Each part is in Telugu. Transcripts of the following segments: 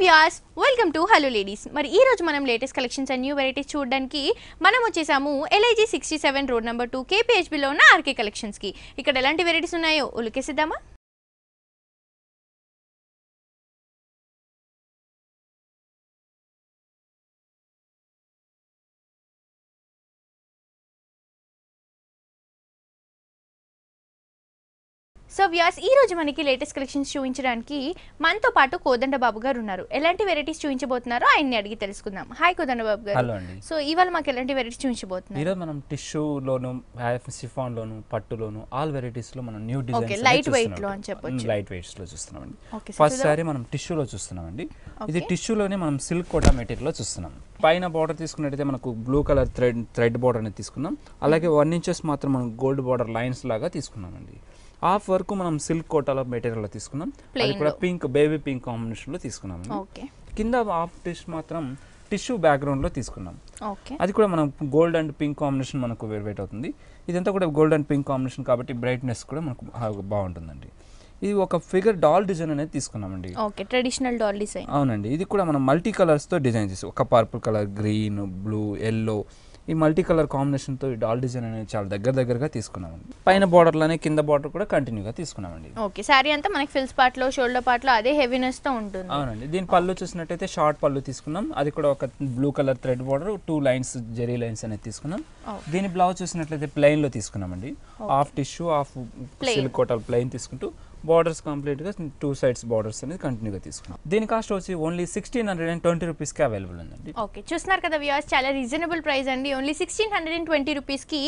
Viewers welcome to hello ladies. మరి ఈ రోజు మనం latest collections and new varieties చూడడానికి మనం వచ్చేసాము LIG 67 రోడ్ నెంబర్ 2 KPHB లో ఉన్న RK కలెక్షన్స్ కి. ఇక్కడ ఎలాంటి వెరైటీస్ ఉన్నాయో ఉలికేసిద్దామా? సో వ్యూయర్స్ ఈ రోజు మనకి లేటెస్ట్ కలెక్షన్స్ చూపించడానికి మనతో పాటు కోదండ బాబు గారు ఉన్నారు. ఎలాంటి వెరైటీస్ చూపించబోతున్నారో ఆయన్ని అడిగి తెలుసుకుందాం. హాయ్ కోదండ బాబు గారు. హలో అండి. సో ఇవాళ మాకు ఎలాంటి వెరైటీస్ చూపించబోతున్నారు? ఈరోజు మనం టిష్యూలోను, షిఫాన్ లోను, పట్టులోను ఆల్ వెరైటీస్ లో మనం న్యూ డిజైన్స్ లైట్ వెయిట్ లో అని చెప్పొచ్చు. లైట్ వెయిట్స్ లో చూస్తున్నామండి. ఫస్ట్ సారీ మనం టిష్యూలో చూస్తున్నామండి. ఇది టిష్యూలోనే మనం సిల్క్ కోటా మెటీరియల్ లో చూస్తున్నాం. పైన బార్డర్ తీసుకున్నట్టయితే మనకు బ్లూ కలర్ థ్రెడ్ బార్డర్ అనేది తీసుకున్నాం. అలాగే 1 ఇంచెస్ మాత్రం మనం గోల్డ్ బార్డర్ లైన్స్ లాగా తీసుకున్నామండి. హాఫ్ వరకు మనం సిల్క్ కోటాలో మెటీరియల్ తీసుకున్నాం. అది కూడా పింక్, బేబీ పింక్ కాంబినేషన్ లో తీసుకున్నాం. కింద హాఫ్ టిష్ మాత్రం టిష్యూ బ్యాక్గ్రౌండ్ లో తీసుకున్నాం. అది కూడా మనం గోల్డ్ అండ్ పింక్ కాంబినేషన్ మనకు వెయిట్ అవుతుంది. ఇదంతా కూడా గోల్డ్ అండ్ పింక్ కాంబినేషన్ కాబట్టి బ్రైట్నెస్ కూడా మనకు బాగుంటుందండి. ఇది ఒక ఫిగర్ డాల్ డిజైన్ అనేది తీసుకున్నామండి. Traditional doll design. అవునండి. ఇది కూడా మనం మల్టీ కలర్స్ తో డిజైన్ చేసి, ఒక purple colour, green, blue, yellow, ఈ మల్టీ కలర్ కాంబినేషన్ తో ఈ డాల్ డిజైన్ అనేది చాలా దగ్గరగా తీసుకున్నామండి. పైన బార్డర్ లోనే కింద బార్డర్ కూడా కంటిన్యూగా తీసుకున్నామండి. ఓకే, సారీ అంతా మనకి ఫిల్స్ పార్ట్ లో, షోల్డర్ పార్ట్ లో అదే హెవీనెస్ తో ఉంటుంది. అవునండి. దీని పళ్ళు చూసినట్టయితే షార్ట్ పళ్ళు తీసుకున్నాం. అది కూడా ఒక blue colour thread border, 2 lines zari lines అనేది తీసుకున్నాం. దీని బ్లౌజ్ చూసినట్లయితే ప్లెయిన్ లో తీసుకున్నామండి. Half tissue, half silk Kota plain తీసుకుంటూ బార్డర్స్ కంప్లీట్ గా 2 సైడ్స్ బార్డర్స్ అనేది కంటిన్యూగా తీసుకున్నాం. దీని కాస్ట్ వచ్చి ఓన్లీ 1620 రూపీస్ కి అవైలబుల్ ఉందండి. ఓకే, చూస్తున్నారు కదా వ్యూయర్స్, చాలా రీజనబుల్ ప్రైస్ అండి. ఓన్లీ 1620 రూపీస్ కి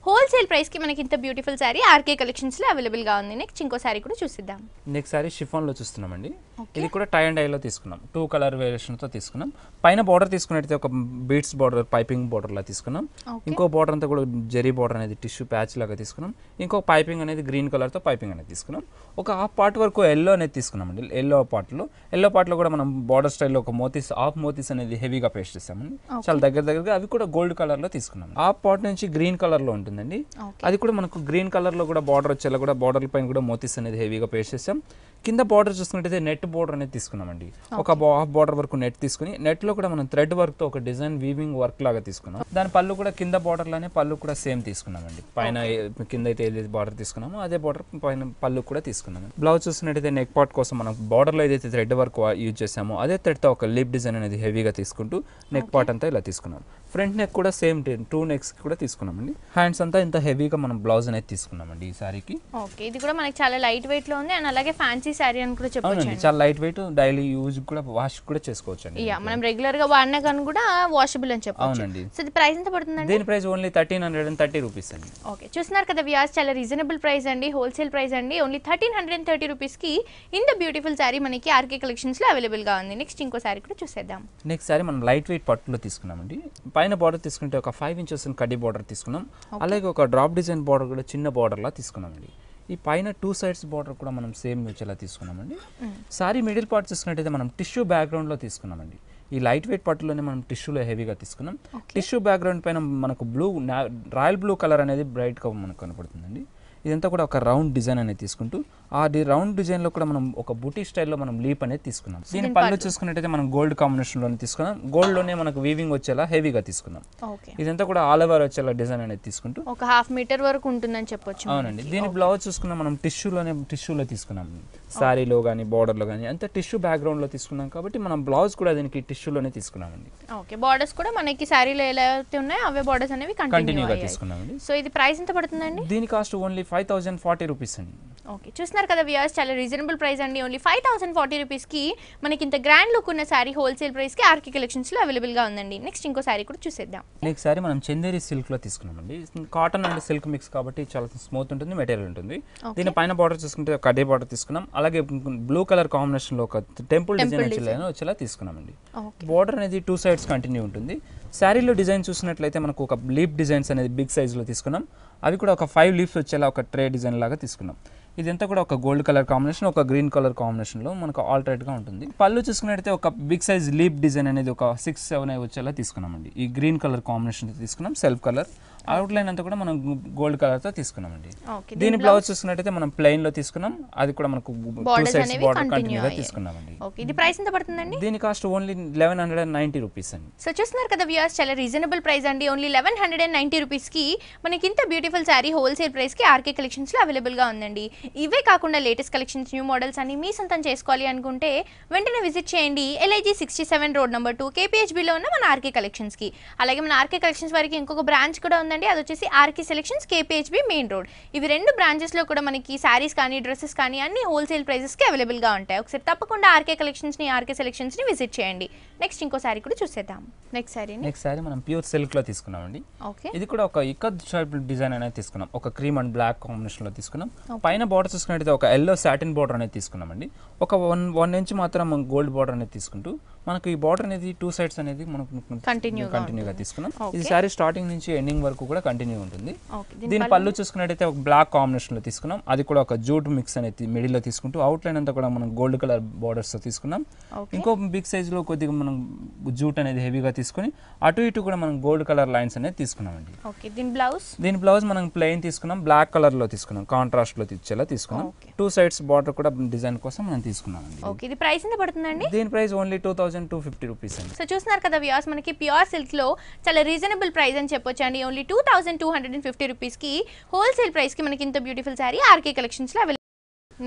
హోల్సేల్ ప్రైస్ కి మనకి ఇంత బ్యూటిఫుల్ సారీ RK కలెక్షన్స్ లో అవైలబుల్ గా ఉంది. నెక్స్ట్ ఇంకో సారీ కూడా చూసిద్దాం. నెక్స్ట్ సారీ షిఫాన్ లో చూస్తున్నామండి. ఇది కూడా టై అండ్ డై లో తీసుకున్నాం. 2 కలర్ వేరియేషన్ తో తీసుకున్నాం. పైన బార్డర్ తీసుకున్నట్టయితే ఒక బీడ్స్ బార్డర్, పైపింగ్ బార్డర్ లా తీసుకున్నాం. ఇంకో బార్డర్ అంతా కూడా జెరీ బార్డర్ అనేది టిష్యూ ప్యాచ్ లాగా తీసుకున్నాం. ఇంకో పైపింగ్ అనేది గ్రీన్ కలర్ తో పైపింగ్ అనేది తీసుకున్నాం. ఒక హాఫ్ పార్ట్ వరకు ఎల్లో అనేది తీసుకున్నామండి. ఎల్లో పార్ట్ లో కూడా మనం బార్డర్ స్టైల్లో ఒక మోతీస్, హాఫ్ మోతీస్ అనేది హెవీగా పేస్ట్ చేస్తామండి. చాలా దగ్గరగా అవి కూడా గోల్డ్ కలర్ లో తీసుకున్నాం. హాఫ్ పార్ట్ నుంచి గ్రీన్ కలర్ లో ఉంటుందండి. అది కూడా మనకు గ్రీన్ కలర్ లో కూడా బార్డర్ వచ్చేలా కూడా బార్డర్ పైన కూడా మోతీస్ అనేది హెవీగా పేస్ట్ చేస్తాం. కింద బార్డర్ చూసుకున్నట్టయితే నెట్ బార్డర్ అనేది తీసుకున్నామండి. ఒక హాఫ్ బార్డర్ వరకు నెట్ తీసుకుని, నెట్ లో కూడా మనం థ్రెడ్ వర్క్ తో ఒక డిజైన్ వీవింగ్ వర్క్ లాగా తీసుకున్నాం. దాని పళ్ళు కూడా కింద బార్డర్ లానే పళ్ళు కూడా సేమ్ తీసుకున్నామండి. పైన కింద అయితే ఏదైతే బార్డర్ తీసుకున్నామో అదే బార్డర్ పైన పళ్ళు కూడా తీసుకున్నాము. బ్లౌజ్ చూసినట్టయితే నెక్ పార్ట్ కోసం మనం బార్డర్ లో ఏదైతే థ్రెడ్ వర్క్ యూజ్ చేసామో అదే థ్రెడ్ తో ఒక లిప్ డిజైన్ అనేది హెవీగా తీసుకుంటూ నెక్ పార్ట్ అంతా ఇలా తీసుకున్నాం. ఫ్రంట్ నెక్ కూడా సేమ్ 2 నెక్స్ కూడా తీసుకున్నామండి. హ్యాండ్స్ అంతా ఇంత హెవీగా మనం బ్లౌజ్ అనేది తీసుకున్నామండి ఈ సారీకి. ఓకే, ఇది కూడా మనకి చాలా లైట్ వెయిట్ లో ఉంది అండ్ అలాగే ఫ్యాన్సీ సారీ అని కూడా చెప్పొచ్చు. చాలా లైట్ వెయిట్, డైలీ యూజ్ కూడా వాష్ కూడా చేసుకోవచ్చు అండి. మనం రెగ్యులర్ గా వాడినా కానీ కూడా వాషబుల్ అని చెప్పొచ్చు. అవునండి. సో ఇది ప్రైస్ ఎంత పడుతుందండి? దీని ప్రైస్ ఓన్లీ 1330 రూపీస్ అండి. ఓకే, చూస్తున్నారు కదా వ్యూయర్స్, చాలా రీజనబుల్ ప్రైస్ అండి, హోల్సేల్ ప్రైస్ అండి. ఓన్లీ 1330 రూపీస్ కి ఇంత బ్యూటిఫుల్ సారీ మనకి RK కలెక్షన్స్ లో అవైలబుల్ గా ఉంది. నెక్స్ట్ ఇంకో సారీ కూడా చూసేద్దాం. నెక్స్ట్ సారీ మనం లైట్ వెయిట్ పట్టులో తీసుకున్నామండి. పైన బార్డర్ తీసుకుంటే ఒక 5 ఇంచెస్ కడ్డీ బార్డర్ తీసుకున్నాం. అలాగే ఒక డ్రాప్ డిజైన్ బార్డర్ కూడా చిన్న బార్డర్ లా తీసుకున్నామండి. ఈ పైన 2 సైడ్స్ బార్డర్ కూడా మనం సేమ్ వచ్చేలా తీసుకున్నామండి. సారీ మిడిల్ పార్ట్ చూసుకున్నట్టయితే మనం టిష్యూ బ్యాక్గ్రౌండ్ లో తీసుకున్నామండి. ఈ లైట్ వెయిట్ పట్టులోనే మనం టిష్యూలో హెవీగా తీసుకున్నాం. టిష్యూ బ్యాక్గ్రౌండ్ పైన మనకు రాయల్ బ్లూ కలర్ అనేది బ్రైట్ గా మనకు కనపడుతుందండి. ఇదంతా కూడా ఒక రౌండ్ డిజైన్ అనేది తీసుకుంటూ ఆ రౌండ్ డిజైన్ లో కూడా మనం ఒక బూటీ స్టైల్లో మనం లీప్ అనేది తీసుకున్నాం. దీని పళ్ళు చూసుకున్నట్టయితే మనం గోల్డ్ కాంబినేషన్ లోనే తీసుకున్నాం. గోల్డ్ లోనే మనకు వీవింగ్ వచ్చేలా హెవీగా తీసుకున్నాం. ఇదంతా కూడా ఆల్ ఓవర్ వచ్చేలా డిజైన్ అనేది తీసుకుంటూ ఒక ½ మీటర్ వరకు ఉంటుందని చెప్పొచ్చు. అవునండి. దీని బ్లౌజ్ చూసుకున్నా మనం టిష్యూలో తీసుకున్నాం. సారీలో కానీ బార్డర్ లో కానీ అంతా టిష్యూ బ్యాక్గ్రౌండ్ లో తీసుకున్నాం కాబట్టి మనం బ్లౌజ్ కూడా దీనికి టిష్యూలోనే తీసుకున్నామండి. ఓకే, బార్డర్స్ కూడా మనకి సారీలో ఎలా అయితే ఉన్నాయో అవే బార్డర్స్ అనేవి కంటిన్యూగా తీసుకున్నామండి. సో ఇది ప్రైస్ ఎంత పడుతుందండి? దీని కాస్ట్ ఓన్లీ 5040 రూపీస్ అండి. ఓకే, చూస్తున్నారు కదా వ్యూయర్స్, చాలా రీజనబుల్ ప్రైస్ అండి. ఓన్లీ 5040 రూపీస్ కి మనకి ఇంత గ్రాండ్ లుక్ ఉన్న సారీ హోల్సేల్ ప్రైస్ కి RK కలెక్షన్స్ లో అవైలబుల్ గా ఉందండి. నెక్స్ట్ ఇంకో సారీ కూడా చూసేద్దాం. నెక్స్ట్ సారీ మనం చందేరి సిల్క్ లో తీసుకున్నామండి. కాటన్ అండ్ సిల్క్ మిక్స్ కాబట్టి చాలా స్మూత్ ఉంటుంది, మెటీరియల్ ఉంటుంది. దీని పైన బార్డర్ చూసుకుంటే కడ్డీ బార్డర్ తీసుకున్నాం. అలాగే బ్లూ కలర్ కాంబినేషన్ లో ఒక టెంపుల్ డిజైన్ వచ్చేలా తీసుకున్నామండి. బార్డర్ అనేది 2 సైడ్స్ కంటిన్యూ ఉంటుంది. శారీలో డిజైన్ చూసినట్లయితే మనకు ఒక లీఫ్ డిజైన్స్ అనేది బిగ్ సైజ్ లో తీసుకున్నాం. అవి కూడా ఒక 5 లీఫ్స్ వచ్చేలా ఒక ట్రే డిజైన్ లాగా తీసుకున్నాం. ఇదంతా కూడా ఒక గోల్డ్ కలర్ కాంబినేషన్, ఒక గ్రీన్ కలర్ కాంబినేషన్లో మనకు ఆల్టరేట్గా ఉంటుంది. పళ్ళు చూసుకున్నట్టయితే ఒక బిగ్ సైజ్ లీప్ డిజైన్ అనేది ఒక 6-7 వచ్చేలా తీసుకున్నామండి. ఈ గ్రీన్ కలర్ కాంబినేషన్ తీసుకున్నాం, సెల్ఫ్ కలర్. అవుట్లైన్ అంతా కూడా మనం గోల్డ్ కలర్తో తీసుకున్నామండి. దీని బ్లౌజ్ చూసుకున్నట్టయితే మనం ప్లెయిన్లో తీసుకున్నాం, అది కూడా మనకు 2 సైడ్స్ బార్డర్ కంటిన్యూగా తీసుకున్నామండి. ఇది ప్రైస్ ఎంత పడుతుందండి? దీని కాస్ట్ ఓన్లీ 1190 రూపీస్ అండి. సో చూస్తున్నారు కదా వ్యూయర్స్, చాలా రీజనబుల్ ప్రైస్ అండి. ఓన్లీ 1190 రూపీస్కి మనకి ఇంత బ్యూటిఫుల్ శారీ హోల్సేల్ ప్రైస్కి ఆర్కే కలెక్షన్స్లో అవైలబుల్గా ఉందండి. ఇవే కాకుండా లేటెస్ట్ కలెక్షన్స్, న్యూ మోడల్స్ అని మీ సొంతం చేసుకోవాలి అనుకుంటే వెంటనే విజిట్ చేయండి LIG 67 రోడ్ నెంబర్ 2 KPHBలో ఉన్న మన ఆర్కే కలెక్షన్స్కి. అలాగే మన ఆర్కే కలెక్షన్స్ వారికి ఇంకొక బ్రాంచ్ కూడా ఉందండి, అది వచ్చేసి RK Selections KPHB main road. ఇవి 2 బ్రాంచెస్లో కూడా మనకి శారీస్ కానీ డ్రెస్సెస్ కానీ అన్ని హోల్సేల్ ప్రైజెస్కి అవైలబుల్గా ఉంటాయి. ఒకసారి తప్పకుండా ఆర్కే కలెక్షన్స్ని, ఆర్కే సెలెక్షన్స్ని విజిట్ చేయండి. నెక్స్ట్ ఇంకో శారీ కూడా చూసేద్దాం. నెక్స్ట్ శారీ మనం ప్యూర్ సిల్క్లో తీసుకున్నామండి. ఓకే, ఇది కూడా ఒక ఇక్కత్ షేప్ డిజైన్ అనేది తీసుకున్నాం, ఒక క్రీమ్ అండ్ బ్లాక్ కాంబినేషన్లో తీసుకున్నాం. పైన బార్డర్ చూసుకున్నట్టయితే ఒక ఎల్లో సాటిన్ బార్డర్ అనేది తీసుకున్నామండి. ఒక 1 ఇంచ్ మాత్రం గోల్డ్ బార్డర్ అనేది తీసుకుంటూ మనకు ఈ బార్డర్ అనేది 2 సైడ్స్ అనేది మనకు కంటిన్యూగా తీసుకున్నాం. ఇది శారీ స్టార్టింగ్ నుంచి ఎండింగ్ వరకు కూడా కంటిన్యూ ఉంటుంది. దీని పళ్ళు చూసుకున్నట్టయితే ఒక బ్లాక్ కాంబినేషన్ లో తీసుకున్నాం, అది కూడా ఒక జూట్ మిక్స్ అనేది మిడిల్ లో తీసుకుంటూ అవుట్ లైన్ అంతా కూడా మనం గోల్డ్ కలర్ బార్డర్స్ తో తీసుకున్నాం. ఇంకో బిగ్ సైజ్ లో కొద్దిగా మనం జూట్ అనేది హెవీగా తీసుకుని అటు ఇటు కూడా మనం గోల్డ్ కలర్ లైన్స్ అనేది తీసుకున్నామండి. దీని బ్లౌజ్ మనం ప్లెయిన్ తీసుకున్నాం, బ్లాక్ కలర్ లో తీసుకున్నాం, కాంట్రాస్ట్ లో ఇచ్చేలా తీసుకున్నాం. 2 సైడ్స్ బార్డర్ కూడా డిజైన్ కోసం మనం తీసుకున్నామండి. ఇది ప్రైస్ ఎంత పడుతుందండి? దీని ప్రైస్ ఓన్లీ 2250 రూపీస్ అండి. సో చూస్తున్నారు కదా వ్యూయర్స్, మనకి ప్యూర్ సిల్క్ లో చాలా రీజనబుల్ ప్రైస్ అని చెప్పొచ్చు అండి. ఓన్లీ 2250 రూపీస్ కి హోల్సేల్ ప్రైస్ కి మనకి ఇంత బ్యూటిఫుల్ శారీ ఆర్కే కలెక్షన్స్ లో అవైలబుల్.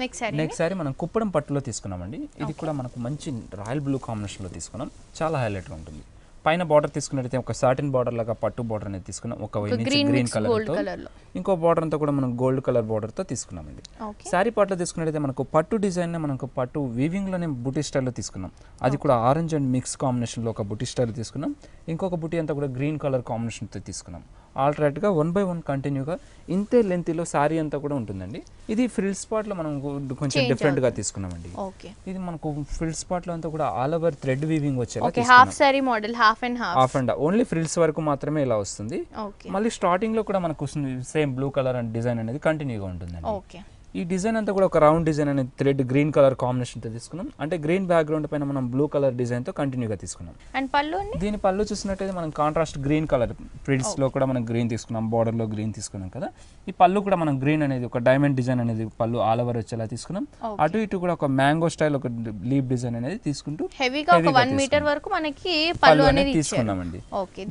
నెక్స్ట్ శారీ మనం కుప్పడం పట్టులో తీసుకున్నామండి. ఇది కూడా మనకు మంచి రాయల్ బ్లూ కాంబినేషన్ లో తీసుకున్నాం, చాలా హైలైట్ గా ఉంటుంది. పైన బార్డర్ తీసుకున్నట్టయితే ఒక సాటిన్ బార్డర్ లాగా పట్టు బార్డర్ అనేది తీసుకున్నాం, ఒక గ్రీన్ కలర్ తో. ఇంకో బార్డర్ అంతా కూడా మనం గోల్డ్ కలర్ బార్డర్ తో తీసుకున్నామండి. శారీ పార్ట్లో తీసుకున్నట్టయితే మనకు పట్టు డిజైన్ మనకు పట్టు వీవింగ్ లోనే బుటీ స్టైల్లో తీసుకున్నాం, అది కూడా ఆరెంజ్ అండ్ మిక్స్ కాంబినేషన్ లో ఒక బుటీ స్టైల్ తీసుకున్నాం. ఇంకొక బుటీ అంతా కూడా గ్రీన్ కలర్ కాంబినేషన్ తో తీసుకున్నాం. ఆల్టరేట్ గా 1 by 1 కంటిన్యూగా ఇంతే లెంత్ లో శారీ అంతా కూడా ఉంటుందండి. ఇది ఫ్రిల్ స్పాట్ లో మనం కొంచెం డిఫరెంట్ గా తీసుకున్నామండి. ఇది మనకు ఫ్రిల్ స్పాట్ లో అంతా కూడా ఆల్ ఓవర్ థ్రెడ్ వీవింగ్ వచ్చేలా half sorry model, half and only frills వరకు మాత్రమే ఇలా వస్తుంది. మళ్ళీ స్టార్టింగ్ లో కూడా మనకు same blue colour and design అనేది కంటిన్యూగా ఉంటుందండి. ఈ డిజైన్ అంతా కూడా ఒక రౌండ్ డిజైన్ అనేది థ్రెడ్ గ్రీన్ కలర్ కాంబినేషన్ తో తీసుకున్నాం, అంటే గ్రీన్ బ్యాక్గ్రౌండ్ పైన మనం బ్లూ కలర్ డిజైన్ తో కంటిన్యూగా తీసుకున్నాం. అండ్ పళ్ళు, దీని పళ్ళు చూసినట్టయితే మనం కాంట్రాస్ట్ గ్రీన్ కలర్ ప్రిల్స్ లో కూడా మనం గ్రీన్ తీసుకున్నాం, బార్డర్ లో గ్రీన్ తీసుకున్నాం కదా. ఈ పళ్ళు కూడా మనం గ్రీన్ అనేది ఒక డైమండ్ డిజైన్ అనేది పళ్ళు ఆల్ ఓవర్ వచ్చేలా తీసుకున్నాం. అటు ఇటు కూడా ఒక మ్యాంగో స్టైల్ ఒక లీప్ డిజైన్ అనేది తీసుకుంటూ హెవీగా ఒక 1 మీటర్ వరకు మనకి పళ్ళు అనేది తీసుకున్నామండి.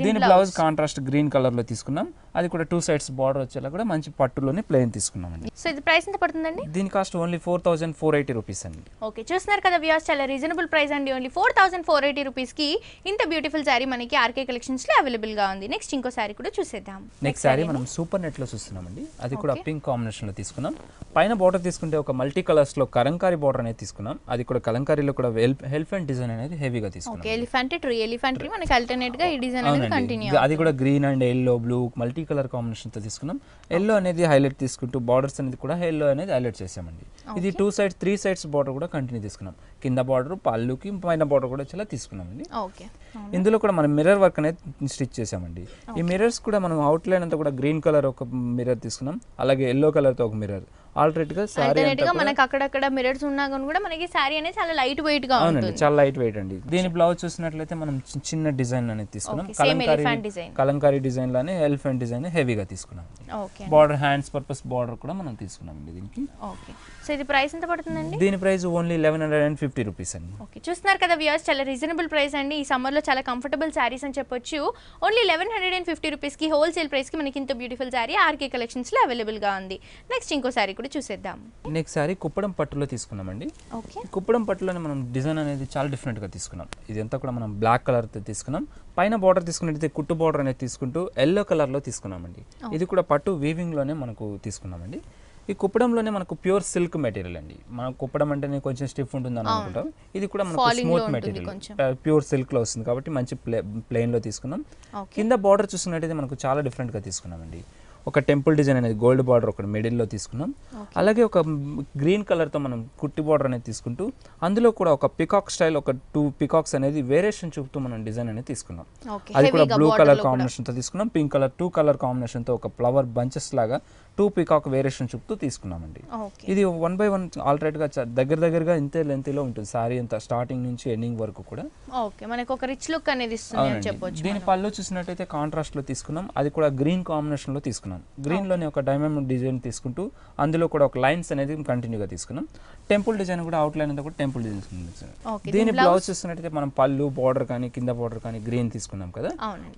దీని బ్లౌజ్ కాంట్రాస్ట్ గ్రీన్ కలర్ లో తీసుకున్నాం, అది కూడా 2 సైడ్స్ బార్డర్ వచ్చేలా కూడా మంచి పట్టులోనే ప్లెయిన్ తీసుకున్నామండి. సో ఇది ప్రైస్ ఎంత పడుతుందండి? దీని కాస్ట్ ఓన్లీ 4480 రూపీస్ అండి. ఓకే, చూస్తున్నారు కదా వ్యూయర్స్, చాలా రీజనబుల్ ప్రైస్ అండి. ఓన్లీ 4480 రూపీస్ కి ఇంత బ్యూటిఫుల్ శారీ మనకి ఆర్కే కలెక్షన్స్ లో అవైలబుల్ గా ఉంది. నెక్స్ట్ ఇంకో శారీ కూడా చూసేద్దాం. నెక్స్ట్ శారీ మనం సూపర్ నెట్ లో చూస్తున్నామండి. అది కూడా పింక్ కాంబినేషన్ లో తీసుకున్నాం. పైన బార్డర్ తీసుకుంటే ఒక మల్టీ కలర్స్ లో కలంకారీ బార్డర్ అనేది తీసుకున్నాం, అది కూడా కలంకారీలో కూడా ఎలిఫెంట్ డిజైన్ అనేది హెవీగా తీసుకున్నాం. ఎలిఫెంట్ ట్రీ మనకి ఆల్టర్నేట్ గా ఈ డిజైన్ అనేది కంటిన్యూ. అది కూడా green and yellow blue multi colour combination తో తీసుకున్నాం. ఎల్లో అనేది హైలైట్ తీసుకుంటూ బార్డర్స్ అనేది కూడా ఎల్లో అనేది హైలైట్ చేసామండి. ఇది 2 సైడ్స్ 3 సైడ్స్ బార్డర్ కూడా కంటిన్యూ తీసుకున్నాం. కింద బార్డర్ పళ్ళుకి పైన బార్డర్ కూడా చాలా తీసుకున్నామండి. ఇందులో కూడా మనం మిర్రర్ వర్క్ అనేది స్టిచ్ చేసామండి. ఈ మిర్రర్స్ కూడా మనం అవుట్ లైన్ అంతా కూడా గ్రీన్ కలర్ ఒక మిర్రర్ తీసుకున్నాం, అలాగే ఎల్లో కలర్ తో ఒక మిర్రర్. ఆల్టర్నేట్ గా మనకి అక్కడక్కడ మిర్రర్స్ ఉన్నా కూడా మనకి సారీ అనేది చాలా లైట్ వెయిట్ గా ఉంటుంది. చాలా లైట్ వెయిట్ అండి. దీని బ్లౌజ్ చూసినట్లయితే మనం చిన్న డిజైన్ అనేది తీసుకున్నాం, కలంకారీ డిజైన్ లానే ఎలిఫెంట్ డిజైన్ హెవీగా తీసుకున్నాం. బార్డర్ హ్యాండ్స్ పర్పస్ బార్డర్ కూడా మనం తీసుకున్నాం అండి దీనికి. సో ఇది ప్రైస్ ఎంత పడుతుందండి? దీని ప్రైస్ ఓన్లీ 1150 రూపీస్ అండి. ఓకే, చూస్తున్నారు కదా వ్యూయర్స్, చాలా రీజనబుల్ ప్రైస్ అండి. ఈ సమ్మర్ లో చాలా కంఫర్టబుల్ సారీస్ అని చెప్పొచ్చు. ఓన్లీ 1150 రూపీస్ కి హోల్సేల్ ప్రైస్ కి మనకి ఇంత బ్యూటిఫుల్ సారీ ఆర్కే కలెక్షన్స్ లో అవైలబుల్ గా ఉంది. నెక్స్ట్ ఇంకో సారీ కూడా చూసేద్దాం. నెక్స్ట్ సారీ కుప్పడం పట్టులో తీసుకున్నామండి. కుప్పడం పట్టులోనే మనం డిజైన్ అనేది చాలా డిఫరెంట్ గా తీసుకున్నాం. ఇదంతా కూడా మనం బ్లాక్ కలర్ తో తీసుకున్నాం. పైన బార్డర్ తీసుకున్నట్టయితే కుట్టు బార్డర్ అనేది తీసుకుంటూ ఎల్లో కలర్ లో తీసుకున్నామండి. ఇది కూడా పట్టు వీవింగ్ లోనే మనకు తీసుకున్నామండి. ఈ కుప్పడంలోనే మనకు ప్యూర్ సిల్క్ మెటీరియల్ అండి. మనం కుప్పడం అంటేనే కొంచెం స్టిఫ్ ఉంటుంది అని అనుకుంటాం, ఇది కూడా మనకు స్మూత్ మెటీరియల్ ప్యూర్ సిల్క్ లో వస్తుంది కాబట్టి మంచి ప్లెయిన్ లో తీసుకున్నాం. కింద బార్డర్ చూసుకున్నట్టయితే మనకు చాలా డిఫరెంట్ గా తీసుకున్నామండి. ఒక టెంపుల్ డిజైన్ అనేది గోల్డ్ బార్డర్ ఒక మిడిల్లో తీసుకున్నాం. అలాగే ఒక గ్రీన్ కలర్తో మనం కుట్టి బార్డర్ అనేది తీసుకుంటూ అందులో కూడా ఒక పికాక్ స్టైల్ ఒక 2 పికాక్స్ అనేది వేరియేషన్ చూపుతూ మనం డిజైన్ అనేది తీసుకున్నాం. అది కూడా బ్లూ కలర్ కాంబినేషన్తో తీసుకున్నాం. పింక్ కలర్ 2 కలర్ కాంబినేషన్తో ఒక ఫ్లవర్ బంచెస్ లాగా 2 పికాక్ వేరియేషన్ చూపుతూ తీసుకున్నామండి. ఇది 1 by 1 ఆల్టరేట్గా దగ్గరగా ఇంతే లెంత్లో ఉంటుంది సారీ అంతా స్టార్టింగ్ నుంచి ఎండింగ్ వరకు కూడా. ఓకే, మనకు ఒక రిచ్ లుక్ అనేది ఇస్తుంది అని చెప్పొచ్చు. దీని పళ్ళు చూసినట్టయితే కాంట్రాస్ట్ లో తీసుకున్నాం. అది కూడా గ్రీన్ కాంబినేషన్ లో తీసుకున్నాం. గ్రీన్ లోనే ఒక డైమండ్ డిజైన్ తీసుకుంటూ అందులో కూడా ఒక లైన్స్ అనేది కంటిన్యూగా తీసుకున్నాం. టెంపుల్ డిజైన్ కూడా అవుట్ లైన్ అంతా కూడా టెంపుల్ డిజైన్. దీని బ్లౌజ్ చూసినట్టయితే మనం పళ్ళు బార్డర్ కానీ కింద బార్డర్ కానీ గ్రీన్ తీసుకున్నాం కదా.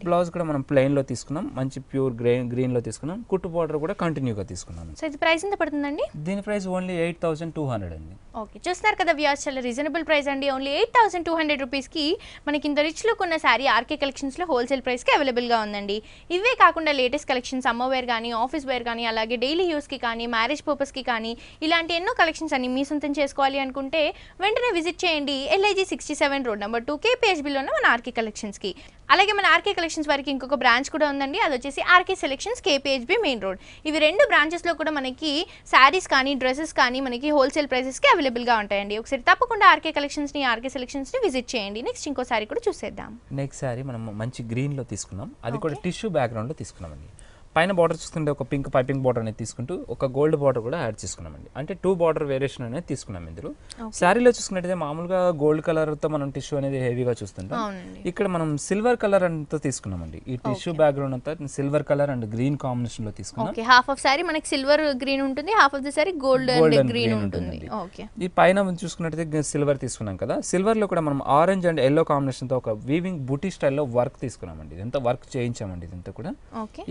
బ్లౌజ్ కూడా మనం ప్లెయిన్ లో తీసుకున్నాం. మంచి ప్యూర్ గ్రీన్ లో తీసుకున్నాం. కుట్టు బార్డర్ కూడా కంటిన్యూగా తీసుకున్నాం. సో ఇది ప్రైస్ ఎంత పడుతుందండి? దీని ప్రైస్ ఓన్లీ 8,200 అండి. ఓకే, చూస్తున్నారు కదా వ్యూయర్స్, చాలా రీజనబుల్ ప్రైస్ అండి. ఓన్లీ 8,200 రూపీస్కి మనకి ఇంత రిచ్ లుక్ ఉన్న శారీ ఆర్కే కలెక్షన్స్లో హోల్సేల్ ప్రైస్కి అవైలబుల్గా ఉందండి. ఇవే కాకుండా లేటెస్ట్ కలెక్షన్స్ సమ్మర్ వేర్ కానీ ఆఫీస్ వేర్ కానీ అలాగే డైలీ యూస్కి కానీ మ్యారేజ్ పర్పస్కి కానీ ఇలాంటి ఎన్నో కలెక్షన్స్ అన్ని మీ సొంతం చేసుకోవాలి అనుకుంటే వెంటనే విజిట్ చేయండి LIG 67 రోడ్ నెంబర్ 2 KPHBలో ఉన్న మన ఆర్కే కలెక్షన్స్కి. అలాగే మన ఆర్కే కలెక్షన్స్ వారికి ఇంకొక బ్రాంచ్ కూడా ఉందండి. అది వచ్చేసి RK Selections KPHB main road. ఇవి 2 బ్రాంచెస్లో కూడా మనకి శారీస్ కానీ డ్రెస్సెస్ కానీ మనకి హోల్సేల్ ప్రైసెస్కి అవైలబుల్గా ఉంటాయండి. ఒకసారి తప్పకుండా ఆర్కే కలెక్షన్స్ని ఆర్కే సెలెక్షన్స్ని విజిట్ చేయండి. నెక్స్ట్ ఇంకో సారీ కూడా చూసేద్దాం. నెక్స్ట్ సారీ మనం మంచి గ్రీన్లో తీసుకున్నాం. అది కూడా టిష్యూ బ్యాక్గ్రౌండ్లో తీసుకున్నామండి. పైన బార్డర్ చూసుకుంటే ఒక పింక్ పైపింగ్ బార్డర్ అనేది తీసుకుంటూ ఒక గోల్డ్ బార్డర్ కూడా యాడ్ చేసుకున్నామండి. అంటే 2 బార్డర్ వేరియేషన్ అనేది తీసుకున్నాం. ఇందులో శారీలో చూసుకున్నట్టయితే మామూలుగా గోల్డ్ కలర్తో మనం టిష్యూ అనేది హెవీగా చూస్తుంటాం. ఇక్కడ మనం సిల్వర్ కలర్ అంతా తీసుకున్నామండి. ఈ టిష్యూ బ్యాక్గ్రౌండ్ అంతా silver colour and green combination లో తీసుకున్నాం. హాఫ్ ఆఫ్ సారీ మనకి సిల్వర్ గ్రీన్ ఉంటుంది, half of the sorry gold and green ఉంటుంది. ఈ పైన చూసుకున్నట్టయితే సిల్వర్ తీసుకున్నాం కదా. సిల్వర్ లో కూడా మనం ఆరెంజ్ అండ్ ఎల్లో కాంబినేషన్ తో ఒక వీవింగ్ బూటీ స్టైల్లో వర్క్ తీసుకున్నామండి. ఇదంతా వర్క్ చేయించామండి. ఇదంతా కూడా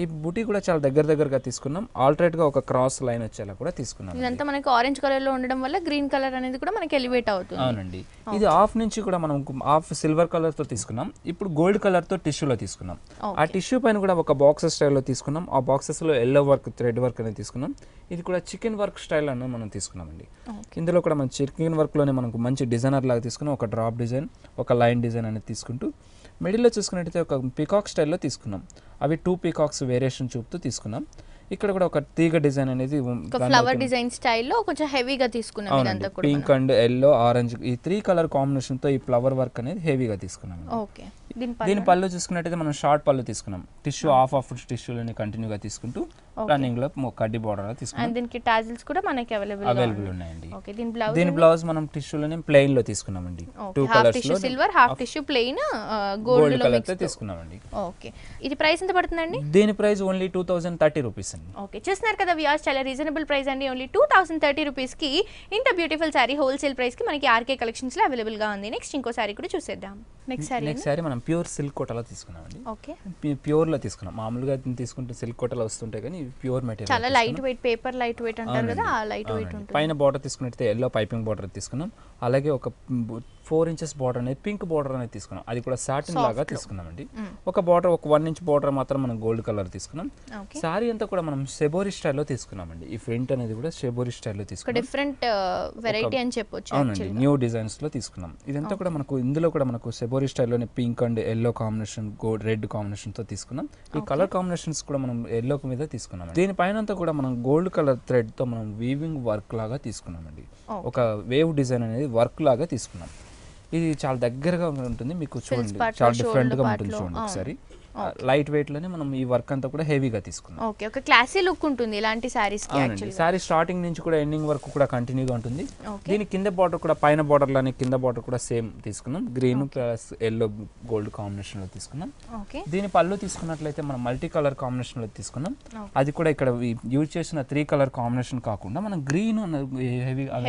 ఈ బూటీ కూడా చాలా దగ్గరగా తీసుకున్నాం. ఆల్టరేట్ గా ఒక క్రాస్ లైన్ వచ్చేలా కూడా తీసుకున్నాం. ఇదంతా మనకి ఆరెంజ్ కలర్ లో ఉండడం వల్ల గ్రీన్ కలర్ అనేది కూడా మనకి ఎలివేట్ అవుతుంది. అవునండి. ఇది హాఫ్ నుంచి కూడా మనం హాఫ్ సిల్వర్ కలర్ తో తీసుకున్నాం. ఇప్పుడు గోల్డ్ కలర్ తో టిష్యూలో తీసుకున్నాం. ఆ టిష్యూ పైన కూడా ఒక బాక్సెస్ స్టైల్లో తీసుకున్నాం. ఆ బాక్సెస్ లో ఎల్లో వర్క్ థ్రెడ్ వర్క్ అనేది తీసుకున్నాం. ఇది కూడా చికెన్ వర్క్ స్టైల్ అన్న మనం తీసుకున్నామండి. ఇందులో కూడా మనం చికెన్ వర్క్ లోనే మనకు మంచి డిజైనర్ లాగా తీసుకున్నాం. ఒక డ్రాప్ డిజైన్ ఒక లైన్ డిజైన్ అనేది తీసుకుంటూ మిడిల్లో చూసుకున్నట్టయితే ఒక పికాక్ స్టైల్లో తీసుకున్నాం. అవి 2 పికాక్స్ వేరియేషన్ చూపుతూ తీసుకున్నాం. ఇక్కడ కూడా ఒక తీగ డిజైన్ అనేది ఫ్లవర్ డిజైన్ స్టైల్లో కొంచెం హెవీగా తీసుకున్నాం. ఇదంతా కూడా పింక్ అండ్ ఎల్లో ఆరెంజ్ ఈ 3 కలర్ కాంబినేషన్ తో ఈ ఫ్లవర్ వర్క్ అనేది హెవీగా తీసుకున్నాం. ఓకే, దీని పళ్ళు చూసుకున్నట్టయితే మనం షార్ట్ పళ్ళు తీసుకున్నాం. టిష్యూ ఆఫ్ టిష్యూలని కంటిన్యూగా తీసుకుంటూ రన్నింగ్ లో కడ్డీ బార్డర్ తీసుకున్నాం. దీనికి టాజిల్స్ కూడా మనకి అవైలబుల్ ఉన్నాయండి. ఓకే, దీని బ్లౌజ్ మనం టిష్యూలోనే ప్లెయిన్ లో తీసుకున్నామండి. 2 కలర్స్ లో silver half tissue plain gold colour తో తీసుకున్నామండి. ఓకే, ఇది ప్రైస్ ఎంత పడుతుందండి? దీని ప్రైస్ ఓన్లీ 2,030 రూపీస్ అండి. ఓకే, చూస్తున్నారు కదా వ్యూయర్స్, చాలా రీజనబుల్ ప్రైస్ అండి. ఓన్లీ 2,030 రూపీస్ కి ఇంత బ్యూటిఫుల్ సారీ హోల్సేల్ ప్రైస్ కి మనకి ఆర్కే కలెక్షన్స్ లో అవైలబుల్ గా ఉంది. నెక్స్ట్ ఇంకో సారీ కూడా చూసేద్దాం. నెక్స్ట్ సారీ మనం ప్యూర్ సిల్క్ కోటలో తీసుకున్నామండి. ఓకే, ప్యూర్ లో తీసుకున్నాం. మామూలుగా తీసుకుంటే సిల్క్ కోటలో వస్తుంటాయి కానీ ప్యూర్ మెటీరియల్ చాలా light weight, paper light weight అంటారు కదా, ఆ లైట్ వెయిట్ ఉంటుంది. పైన బార్డర్ తీసుకున్నట్టే ఎల్లో పైపింగ్ బార్డర్ తీసుకున్నాం. అలాగే ఒక 4 ఇంచెస్ బార్డర్ అనేది పింక్ బార్డర్ అనేది తీసుకున్నాం. అది కూడా సాటిన్ లాగా తీసుకున్నామండి. ఒక బార్డర్ ఒక 1 ఇంచ్ బార్డర్ మాత్రం మనం గోల్డ్ కలర్ తీసుకున్నాం. సారీ అంతా కూడా మనం షెబోరి స్టైల్లో తీసుకున్నామండి. ఈ ఫ్రంట్ అనేది కూడా షెబోరి స్టైల్లో తీసుకున్నాం. డిఫరెంట్ వెరైటీ అని చెప్పొచ్చు. అవునండి, న్యూ డిజైన్స్ లో తీసుకున్నాం. ఇదంతా కూడా మనకు ఇందులో కూడా మనకు షెబోరి స్టైల్లోనే pink and yellow combination gold red combination తో తీసుకున్నాం. ఈ కలర్ కాంబినేషన్స్ కూడా మనం ఎల్లో మీద తీసుకున్నాం. దీనిపైన అంతా కూడా మనం గోల్డ్ కలర్ థ్రెడ్ తో మనం వీవింగ్ వర్క్ లాగా తీసుకున్నామండి. ఒక వేవ్ డిజైన్ అనేది వర్క్ లాగా తీసుకున్నాం. ఇది చాలా దగ్గరగా ఉంటుంది. మీకు చూడండి చాలా డిఫరెంట్ గా ఉంటుంది. చూడండి ఒకసారి లైట్ వెయిట్ లోనే మనం ఈ వర్క్ అంతా కూడా హెవీగా తీసుకున్నాం. ఓకే, ఒక క్లాసీ లుక్ ఉంటుంది ఇలాంటి సారీస్ కి. యాక్చువల్లీ సారీ స్టార్టింగ్ నుంచి కూడా ఎండింగ్ వరకు కూడా కంటిన్యూగా ఉంటుంది. దీని కింద బార్డర్ కూడా పైన బార్డర్ లానే కింద బార్డర్ కూడా సేమ్ తీసుకున్నాం. Green plus yellow gold combination లో తీసుకున్నాం. దీని పళ్ళు తీసుకున్నట్లయితే మనం మల్టీ కలర్ కాంబినేషన్ లో తీసుకున్నాం. అది కూడా ఇక్కడ యూజ్ చేసిన 3 కలర్ కాంబినేషన్ కాకుండా మనం గ్రీన్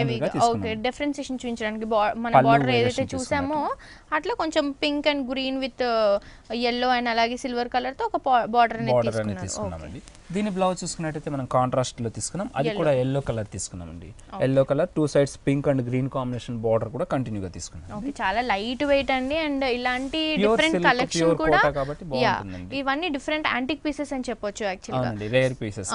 హెవీగా తీసుకున్నాం. డిఫరెన్షియేషన్ చూపించడానికి మన బార్డర్ ఏదైతే చూసామో అట్లా కొంచెం pink and green with yellow and అలాగే సిల్వర్ కలర్ తో ఒక బార్డర్ అనేది తీసుకున్నామండి. దీని బ్లౌజ్ చూసుకున్నట్టయితే మనం కాంట్రాస్ట్ లో తీసుకున్నాం. అది కూడా ఎల్లో కలర్ తీసుకున్నామండి. Yellow colour 2 sides pink and green combination border కూడా కంటిన్యూగా తీసుకున్నాం. ఓకే, చాలా లైట్ వెయిట్ అండి. అండ్ ఇలాంటి డిఫరెంట్ కలెక్షన్ కూడా ఇవన్నీ డిఫరెంట్ యాంటిక్ పీసెస్ అని చెప్పొచ్చు యాక్చువల్లీ. అవునండి, రేర్ పీసెస్.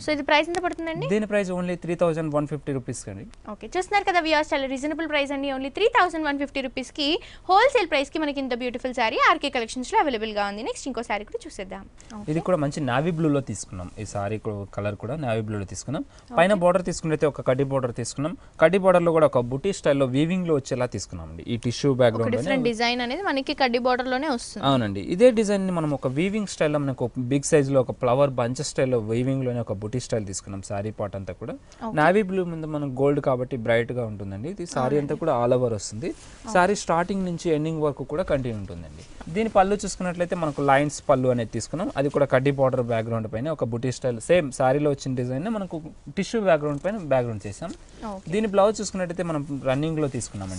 సో ఇది ప్రైస్ ఎంత పడుతుందండి? దీని ప్రైస్ ఓన్లీ 3,150 రూపీస్ అండి. ఓకే, చూస్తున్నారు కదా వ్యూయర్స్, చాలా రీజనబుల్ ప్రైస్ అండి. ఓన్లీ 3,150 రూపీస్ కి హోల్సేల్ ప్రైస్ కి మనకి ఇంత బ్యూటిఫుల్ సారీ ఆర్కే కలెక్షన్స్ లో అవైలబుల్ గా ఉంది. నెక్స్ట్ ఇంకో సారీ కూడా చూసేద్దాం. ఇది కూడా మంచి నావీ బ్లూ లో తీసుకున్నాం. తీసుకున్నాం. ఈ సారీ కలర్ కూడా నేవీ బ్లూలో తీసుకున్నాం. పైన బార్డర్ తీసుకున్నట్లయితే ఒక కడ్డీ బార్డర్ తీసుకున్నాం. కడ్డీ బార్డర్ లో కూడా ఒక బుటీ స్టైల్లో వీవింగ్ లో వచ్చేలా తీసుకున్నాం అండి. ఈ టిష్యూ బ్యాక్గ్రౌండ్ డిఫరెంట్ డిజైన్ అనేది మనకి కడ్డీ బార్డర్ లోనే వస్తుంది. అవునండి, ఇదే డిజైన్ ని మనం ఒక వీవింగ్ స్టైల్లో మనకు బిగ్ సైజ్ లో ఒక ఫ్లవర్ బంచ్ స్టైల్లో వీవింగ్ లోనే ఒక బుటీ స్టైల్ తీసుకున్నాం. సారీ పార్ట్ అంతా కూడా నేవీ బ్లూ మీద మనం గోల్డ్ కాబట్టి బ్రైట్ గా ఉంటుందండి. ఇది సారీ అంతా కూడా ఆల్ ఓవర్ వస్తుంది. సారీ స్టార్టింగ్ నుంచి ఎండింగ్ వరకు కూడా కంటిన్యూ ఉంటుందండి. దీని పళ్ళు చూసుకున్నట్లయితే మనకు లైన్స్ పళ్ళు అనేది తీసుకున్నాం. అది కూడా కడ్డీ బార్డర్ బ్యాక్గ్రౌండ్ పైన ఒక బుటీ స్టైల్ సేమ్ సారీలో వచ్చిన డిజైన్ మనకు టిష్యూ బ్యాక్గ్రౌండ్ పైన బ్యాక్గ్రౌండ్ చేసాం. దీని బ్లౌజ్ చూసుకున్నట్లయితే మనం రన్నింగ్ లో తీసుకున్నాం.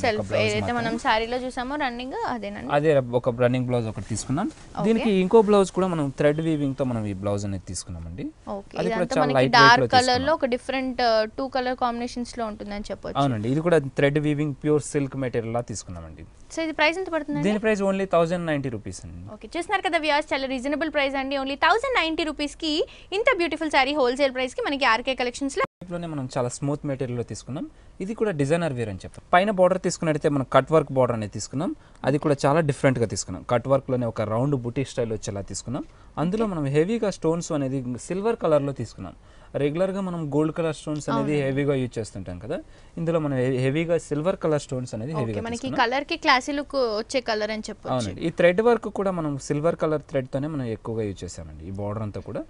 ఏదైతే మనం సారీలో చూసామో రన్నింగ్ అదేనండి. అదే ఒక రన్నింగ్ బ్లౌజ్ ఒకటి తీసుకున్నాం. దీనికి ఇంకో బ్లౌజ్ కూడా మనం థ్రెడ్ వీవింగ్ తో మనం ఈ బ్లౌజ్ అనేది తీసుకున్నామండి. అది కూడా చాలా లైట్ డార్క్ కలర్ లో ఒక డిఫరెంట్ 2 కలర్ కాంబినేషన్స్ లో ఉంటుందని చెప్పొచ్చు. అవునండి, ఇది కూడా thread weaving pure silk material లా తీసుకున్నామండి. సో ఇది ప్రైస్ ఎంత పడుతుంది? దీని ప్రైస్ ఓన్లీ 1090 రూపీస్ అండి. ఓకే, చూస్తున్నారు కదా వ్యూయర్స్, చాలా రీజనబుల్ ప్రైస్ అండి. ఓన్లీ 1090 రూపీస్ కి ఇంత బ్యూటిఫుల్ సారీ హోల్సేల్ ప్రైస్ కి మనకి ఆర్కే కలెక్షన్స్ లో లోనే మనం చాలా స్మూత్ మెటీరియల్ లో తీసుకున్నాం. ఇది కూడా డిజైనర్ వేర్ అని చెప్పాం. పైన బార్డర్ తీసుకున్నట్టయితే మనం కట్ వర్క్ బార్డర్ అనేది తీసుకున్నాం. అది కూడా చాలా డిఫరెంట్ గా తీసుకున్నాం. కట్ వర్క్ లోనే ఒక రౌండ్ బుటీ స్టైల్ వచ్చేలా తీసుకున్నాం. అందులో మనం హెవీగా స్టోన్స్ అనేది సిల్వర్ కలర్ లో తీసుకున్నాం. రెగ్యులర్ గా మనం గోల్డ్ కలర్ స్టోన్స్ అనేది హెవీగా యూజ్ చేస్తుంటాం కదా, ఇందులో మనం హెవీగా సిల్వర్ కలర్ స్టోన్స్ అనేది హెవీగా మనకి కలర్ కి క్లాసీ లుక్ వచ్చే కలర్ అని చెప్పొచ్చు. అవునండి, ఈ థ్రెడ్ వర్క్ కూడా మనం సిల్వర్ కలర్ థ్రెడ్ తోనే మనం ఎక్కువగా యూజ్ చేసామండి. ఈ బార్డర్ అంతా కూడా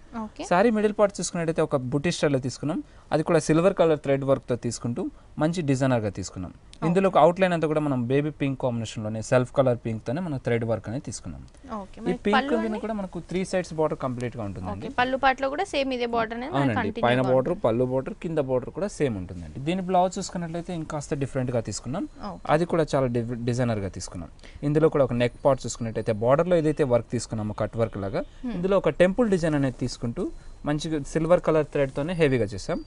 సారీ మిడిల్ పార్ట్ చూసుకున్నట్టయితే ఒక బుటీ స్టైల్ లో తీసుకున్నాం. అది కూడా సిల్వర్ కలర్ థ్రెడ్ వర్క్ తో తీసుకుంటూ మంచి డిజైనర్ గా తీసుకున్నాం. ఇందులో అవుట్ లైన్ అంతా కూడా మనం బేబీ పింక్ కాంబినేషన్ లోనే సెల్ఫ్ కలర్ పింక్ తోనే మనం థ్రెడ్ వర్క్ అనేది తీసుకున్నాం. ఈ పింక్ కూడా మనకు 3 సైడ్స్ బార్డర్ కంప్లీట్ గా ఉంటుందండి. పళ్ళు పార్ట్ లో కూడా సేమ్ ఇదే బార్డర్ అనేది అవునండి, పైన బార్డర్ పళ్ళు బార్డర్ కింద బార్డర్ కూడా సేమ్ ఉంటుందండి. దీని బ్లౌజ్ చూసుకున్నట్లయితే ఇంకాస్త డిఫరెంట్ గా తీసుకున్నాం. అది కూడా చాలా డిజైనర్ గా తీసుకున్నాం. ఇందులో కూడా ఒక నెక్ పార్ట్ చూసుకున్నట్లయితే బార్డర్ లో ఏదైతే వర్క్ తీసుకున్నామో కట్ వర్క్ లాగా ఇందులో ఒక టెంపుల్ డిజైన్ అనేది తీసుకుంటూ మంచిగా సిల్వర్ కలర్ థ్రెడ్ తోనే హెవీగా చేసాం.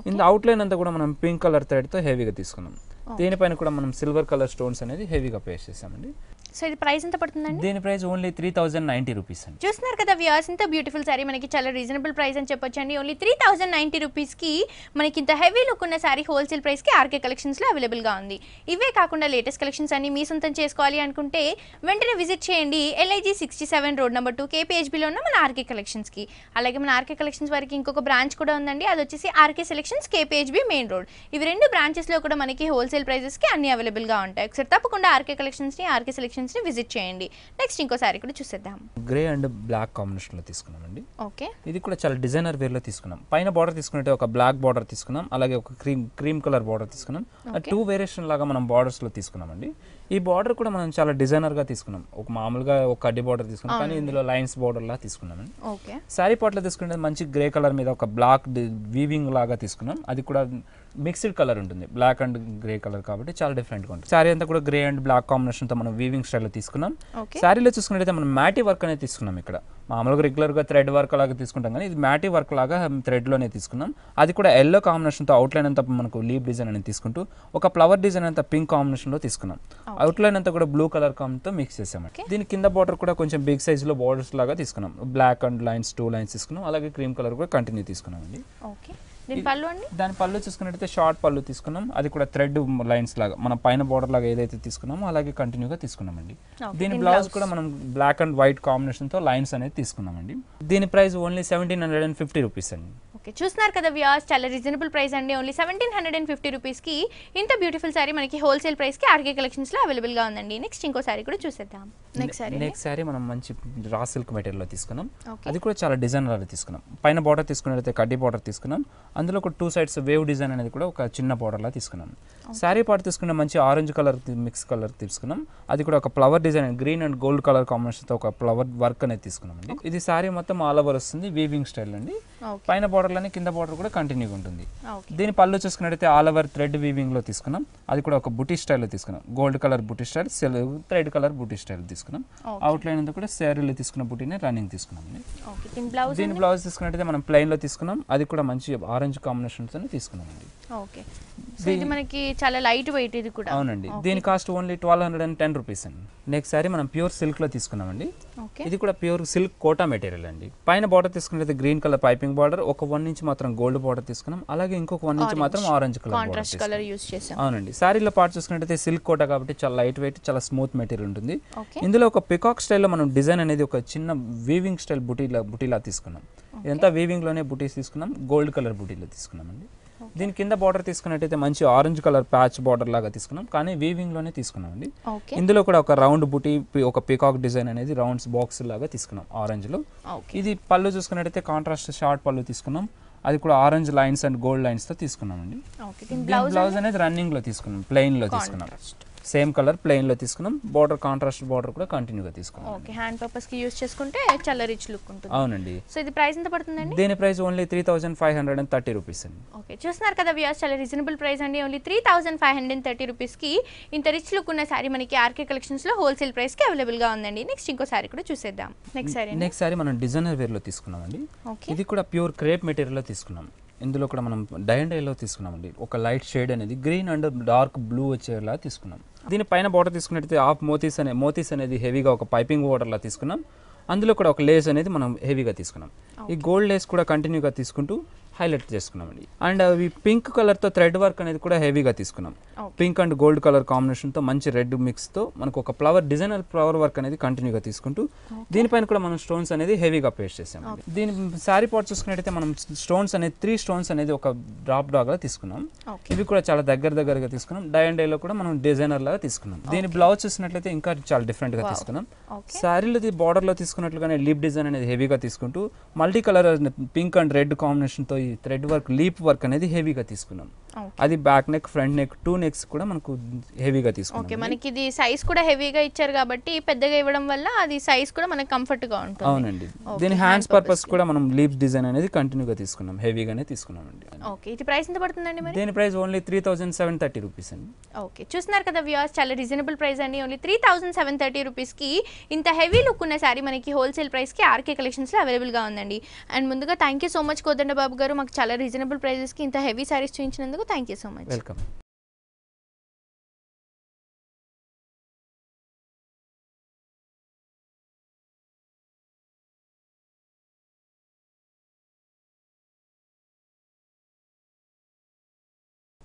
ఇందులో అవుట్ లైన్ అంతా కూడా మనం పింక్ కలర్ థ్రెడ్ తో హెవీగా తీసుకున్నాం. దీనిపైన కూడా మనం సిల్వర్ కలర్ స్టోన్స్ అనేది హెవీగా పేస్ట్ చేసామండి. సో ఇది ప్రైస్ ఎంత పడుతుందండి? దీని ప్రైస్ ఓన్లీ 3090 రూపీస్ అండి. చూస్తున్నారు కదా వ్యూయర్స్, ఇంత బ్యూటిఫుల్ సారీ మనకి చాలా రీజనబుల్ ప్రైస్ అని చెప్పొచ్చండి. ఓన్లీ 3090 రూపీస్ కి మనకి ఇంత హెవీ లుక్ ఉన్న సారీ హోల్సేల్ ప్రైస్ కి ఆర్కే కలెక్షన్స్ లో అవైలబుల్ గా ఉంది. ఇవే కాకుండా లేటెస్ట్ కలెక్షన్స్ అన్ని మీ సొంతం చేసుకోవాలి అనుకుంటే వెంటనే విజిట్ చేయండి LIG 67 రోడ్ నెంబర్ 2 KPHB లో ఉన్న మన ఆర్కే కలెక్షన్స్ కి. అలాగే మన ఆర్కే కలెక్షన్స్ వారికి ఇంకొక బ్రాంచ్ కూడా ఉందండి, అది వచ్చేసి RK Selections KPHB main road. ఇవి 2 బ్రాంచెస్ లో కూడా మనకి హోల్సేల్ ప్రైజెస్ కి అన్ని అవైలబుల్ గా ఉంటాయి. ఒకసారి తప్పకుండా ఆర్కే కలెక్షన్స్ ని ఆర్కే సెలెక్షన్స్ ని విజిట్ చేయండి. నెక్స్ట్ ఇంకో సారీ కూడా చూసేద్దాం. గ్రే అండ్ బ్లాక్ కాంబినేషన్ లో తీసుకున్నామండి. ఓకే, ఇది కూడా చాలా డిజైనర్ వేర్ లో తీసుకున్నాం. పైన బార్డర్ తీసుకున్నట్టే ఒక బ్లాక్ బార్డర్ తీసుకున్నాం. అలాగే ఒక క్రీమ్ కలర్ బార్డర్ తీసుకున్నాం. 2 వేరియేషన్ లాగా మనం బార్డర్స్ లో తీసుకున్నామండి. ఈ బార్డర్ కూడా మనం చాలా డిజైనర్ గా తీసుకున్నాం. ఒక మామూలుగా ఒక కడ్డీ బార్డర్ తీసుకున్నాం, కానీ ఇందులో లైన్స్ బార్డర్ లా తీసుకున్నామండి. సారీ పార్ట్ లో తీసుకుంటే మంచి గ్రే కలర్ మీద ఒక బ్లాక్ వీవింగ్ లాగా తీసుకున్నాం. అది కూడా మిక్స్డ్ కలర్ ఉంటుంది, బ్లాక్ అండ్ గ్రే కలర్ కాబట్టి చాలా డిఫరెంట్ గా ఉంటుంది. సారీ అంతా కూడా గ్రే అండ్ బ్లాక్ కాంబినేషన్ తో మనం వీవింగ్ స్టైల్ లో తీసుకున్నాం. సారీలో చూసుకున్నట్లయితే మనం మ్యాటీ వర్క్ అనేది తీసుకున్నాం. ఇక్కడ మామూలుగా రెగ్యులర్ గా థ్రెడ్ వర్క్ లాగా తీసుకుంటాం, కానీ ఇది మ్యాటీ వర్క్ లాగా థ్రెడ్ లోనే తీసుకున్నాం. అది కూడా ఎల్లో కాంబినేషన్ తో అవుట్ లైన్ అంతా మనకు లీవ్ డిజైన్ అనేది తీసుకుంటూ ఒక ఫ్లవర్ డిజైన్ అంతా పింక్ కాంబినేషన్ లో తీసుకున్నాం. అవుట్ లైన్ అంతా కూడా బ్లూ కలర్ తో మిక్స్ చేసామండి. దీని కింద బార్డర్ కూడా కొంచెం బిగ్ సైజ్ లో బార్డర్స్ లాగా తీసుకున్నాం. బ్లాక్ అండ్ లైన్స్ 2 లైన్స్ తీసుకున్నాం. అలాగే క్రీమ్ కలర్ కూడా కంటిన్యూ తీసుకున్నాం అండి. దాని పళ్ళు చూసుకున్నట్టయితే షార్ట్ పళ్ళు తీసుకున్నాం. అది కూడా థ్రెడ్ లైన్స్ లాగా మన పైన బార్డర్ లాగా ఏదైతే తీసుకున్నామో అలాగే కంటిన్యూగా తీసుకున్నామండి. దీని బ్లౌజ్ కూడా మనం బ్లాక్ అండ్ వైట్ కాంబినేషన్ తో లైన్స్ అనేది తీసుకున్నామండి. దీని ప్రైస్ ఓన్లీ 1750 రూపీస్ అండి. ఓకే, చూస్తున్నారు కదా వ్యూయర్స్, చాలా రీజనబుల్ ప్రైస్ అండి. ఓన్లీ 1750 రూపీస్ కి ఇంత బ్యూటిఫుల్ సారీ మనకి హోల్సేల్ ప్రైస్ కి ఆర్కే కలెక్షన్స్ లో అవైలబుల్ గా ఉందండి. నెక్స్ట్ ఇంకో సారీ కూడా చూసేద్దాం. నెక్స్ట్ సారీ మనం మంచి రా సిల్క్ మెటీరియల్ లో తీసుకున్నాం. అది కూడా చాలా డిజైనర్ తీసుకున్నాం. పైన బార్డర్ తీసుకున్నట్లయితే కడ్డీ బార్డర్ తీసుకున్నాం. అందులో ఒక 2 సైడ్స్ వేవ్ డిజైన్ అనేది కూడా ఒక చిన్న బార్డర్ లా తీసుకున్నాం. సారీ పార్ట్ తీసుకున్న మంచి ఆరెంజ్ కలర్ మిక్స్ కలర్ తీసుకున్నాం. అది కూడా ఒక flower design green and gold colour combination తో ఒక ఫ్లవర్ వర్క్ అనేది తీసుకున్నాం అండి. ఇది సారీ మొత్తం ఆల్ ఓవర్ వస్తుంది, వీవింగ్ స్టైల్ అండి. పైన బార్డర్ లోనే కింద బార్డర్ కూడా కంటిన్యూగా ఉంటుంది. దీని పళ్ళు చూసుకున్నట్టయితే ఆల్ ఓవర్ థ్రెడ్ వీవింగ్ లో తీసుకున్నాం. అది కూడా ఒక బుటీ స్టైల్ లో తీసుకున్నాం. గోల్డ్ కలర్ బుటీ స్టైల్, థ్రెడ్ కలర్ బుటీ స్టైల్ తీసుకున్నాం. అవుట్ లైన్ అంతా కూడా శారీలో తీసుకున్న బుటీనే రన్నింగ్ తీసుకున్నాం. దీని బ్లౌజ్ తీసుకున్నట్టయితే మనం ప్లెయిన్ లో తీసుకున్నాం. అది కూడా మంచి ఆరెంజ్ కాంబినేషన్ తో తీసుకున్నాం అండి. ఓకే, సో ఇది మనకి చాలా లైట్ వెయిట్ ఇది కూడా. అవునండి, దీని కాస్ట్ ఓన్లీ 1210 రూపీస్ అండి. నెక్స్ట్ సారీ మనం ప్యూర్ సిల్క్లో తీసుకున్నామండి. ఇది కూడా ప్యూర్ సిల్క్ కోటా మెటీరియల్ అండి. పైన బార్డర్ తీసుకున్నట్లయితే గ్రీన్ కలర్ పైపింగ్ బార్డర్, ఒక 1 ఇంచ్ మాత్రం గోల్డ్ బార్డర్ తీసుకున్నాం, అలాగే ఇంకొక 1 ఇంచ్ మాత్రం ఆరెంజ్ కాంట్రాస్ట్ కలర్ యూస్ చేసాం. అవునండి, సారీలో పార్ట్ చూసుకున్నట్లయితే సిల్క్ కోటా కాబట్టి చాలా లైట్ వెయిట్, చాలా స్మూత్ మెటీరియల్ ఉంటుంది. ఇందులో ఒక పికాక్ స్టైల్లో మనం డిజైన్ అనేది ఒక చిన్న వీవింగ్ స్టైల్ బుటీలా తీసుకున్నాం. ఇదంతా వీవింగ్ లోనే బుటీస్ తీసుకున్నాం, గోల్డ్ కలర్ బుటీలో తీసుకున్నామండి. దీని కింద బార్డర్ తీసుకున్నట్టయితే మంచి ఆరెంజ్ కలర్ ప్యాచ్ బార్డర్ లాగా తీసుకున్నాం, కానీ వీవింగ్ లోనే తీసుకున్నామండి. ఇందులో కూడా ఒక రౌండ్ బుటీ, ఒక పికాక్ డిజైన్ అనేది రౌండ్స్ బాక్స్ లాగా తీసుకున్నాం ఆరెంజ్ లో. ఇది పళ్ళు చూసుకున్నట్టయితే కాంట్రాస్ట్ షార్ట్ పళ్ళు తీసుకున్నాం, అది కూడా orange lines and gold lines తో తీసుకున్నామండి. బ్లౌజ్ అనేది రన్నింగ్ లో తీసుకున్నాం, ప్లెయిన్ లో తీసుకున్నాం, సేమ్ కలర్ ప్లెయిన్ లో తీసుకున్నాం. బార్డర్ కాంట్రాస్ట్ బార్డర్ కూడా కంటిన్యూగా తీసుకున్నాం. ఓకే, హ్యాండ్ పర్పస్ కి యూస్ చేసుకుంటే చాలా రిచ్ లుక్ ఉంటుంది. అవునండి. సో ఇది ప్రైస్ ఎంత పడుతుందండి? దీని ప్రైస్ ఓన్లీ 3530 రూపీస్ అండి. ఓకే, చూస్తున్నారు కదా వ్యూయర్స్, చాలా రీజనబుల్ ప్రైస్ అండి. ఓన్లీ 3530 రూపీస్ కి ఇంత రిచ్ లుక్ ఉన్న సారీ మనకి ఆర్కే కలెక్షన్స్ లో హోల్సేల్ ప్రైస్ కి అవైలబుల్ గా ఉందండి. నెక్స్ట్ ఇంకో సారీ కూడా చూసేద్దాం. నెక్స్ట్ సారీ మనం డిజైనర్ వేర్ లో తీసుకున్నామండి. ఇది కూడా ప్యూర్ క్రేప్ మెటీరియల్ లో తీసుకున్నాం. ఇందులో కూడా మనం డై అండ్ డైలో తీసుకున్నామండి. ఒక లైట్ షేడ్ అనేది గ్రీన్ అండ్ డార్క్ బ్లూ వచ్చేలా తీసుకున్నాం. దీని పైన బార్డర్ తీసుకున్నట్టయితే హాఫ్ మోతీస్ అనేది హెవీగా ఒక పైపింగ్ బార్డర్లా తీసుకున్నాం. అందులో కూడా ఒక లేస్ అనేది మనం హెవీగా తీసుకున్నాం. ఈ గోల్డ్ లేస్ కూడా కంటిన్యూగా తీసుకుంటూ హైలైట్ చేసుకున్నామండి. అండ్ అవి పింక్ కలర్తో థ్రెడ్ వర్క్ అనేది కూడా హెవీగా తీసుకున్నాం. పింక్ అండ్ గోల్డ్ కలర్ కాంబినేషన్తో మంచి రెడ్ మిక్స్తో మనకు ఒక డిజైనర్ ఫ్లవర్ వర్క్ అనేది కంటిన్యూగా తీసుకుంటూ దీనిపైన కూడా మనం స్టోన్స్ అనేది హెవీగా పేస్ట్ చేసామండి. దీని శారీ పార్ట్ చూసుకున్నట్టయితే మనం స్టోన్స్ అనేది 3 స్టోన్స్ అనేది ఒక డ్రాప్ గా తీసుకున్నాం. ఇవి కూడా చాలా దగ్గరగా తీసుకున్నాం. డై అండ్ డైలో కూడా మనం డిజైనర్ లాగా తీసుకున్నాం. దీని బ్లౌజ్ చూసినట్లయితే ఇంకా చాలా డిఫరెంట్ గా తీసుకున్నాం. శారీలో బార్డర్ లో తీసుకున్నట్లుగానే లీప్ డిజైన్ అనేది హెవీగా తీసుకుంటూ multi colour pink and red combination తో థ్రెడ్ వర్క్ లీప్ వర్క్ అనేది హెవీగా తీసుకున్నాం. అది back neck, front neck, 2 necks కూడా మనకు హెవీగా తీసుకున్నాం. ఓకే, మనకి ఇది సైజ్ కూడా హెవీగా ఇచ్చారు కాబట్టి పెద్దగా ఇవ్వడం వల్ల అది సైజ్ కూడా మనకు కంఫర్ట్ గా ఉంటుంది. అవునండి, దీని హ్యాండ్స్ పర్పస్ కూడా మనం లీప్ డిజైన్ అనేది కంటిన్యూగా తీసుకున్నాం, హెవీగానే తీసుకున్నామండి. ఓకే, ఇది ప్రైస్ ఎంత పడుతుందండి మరి? దీని ప్రైస్ ఓన్లీ 3730 రూపీస్ అండి. ఓకే, చూస్తున్నారు కదా వ్యూయర్స్, చాలా రీజనబుల్ ప్రైస్ అండి. ఓన్లీ 3730 రూపీస్ కి ఇంత హెవీ లుక్ ఉన్న సారీ మనకి హోల్సేల్ ప్రైస్ కి ఆర్కే కలెక్షన్స్ లో అవైలబుల్ గా ఉందండి. అండ్ ముందుగా thank you so much Kodanda Babu garu, మాకు చాలా రీజనబుల్ ప్రైజెస్ కి ఇంత హెవీ సారీస్ చూపించినందుకు thank you so much. Welcome.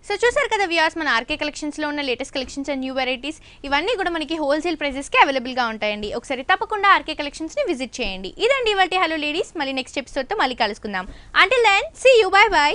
So చూసారు కదా వ్యూయర్స్, మన ఆర్కే కలెక్షన్స్లో ఉన్న latest collections and new varieties ఇవన్నీ కూడా మనకి హోల్సేల్ ప్రైజెస్కి అవైలబుల్గా ఉంటాయండి. ఒకసారి తప్పకుండా ఆర్కే కలెక్షన్స్ని విజిట్ చేయండి. ఇదండి ఇవాల్టి హలో లేడీస్. మళ్ళీ నెక్స్ట్ ఎపిసోడ్తో మళ్ళీ కలుసుకుందాం. Until then see you, bye by.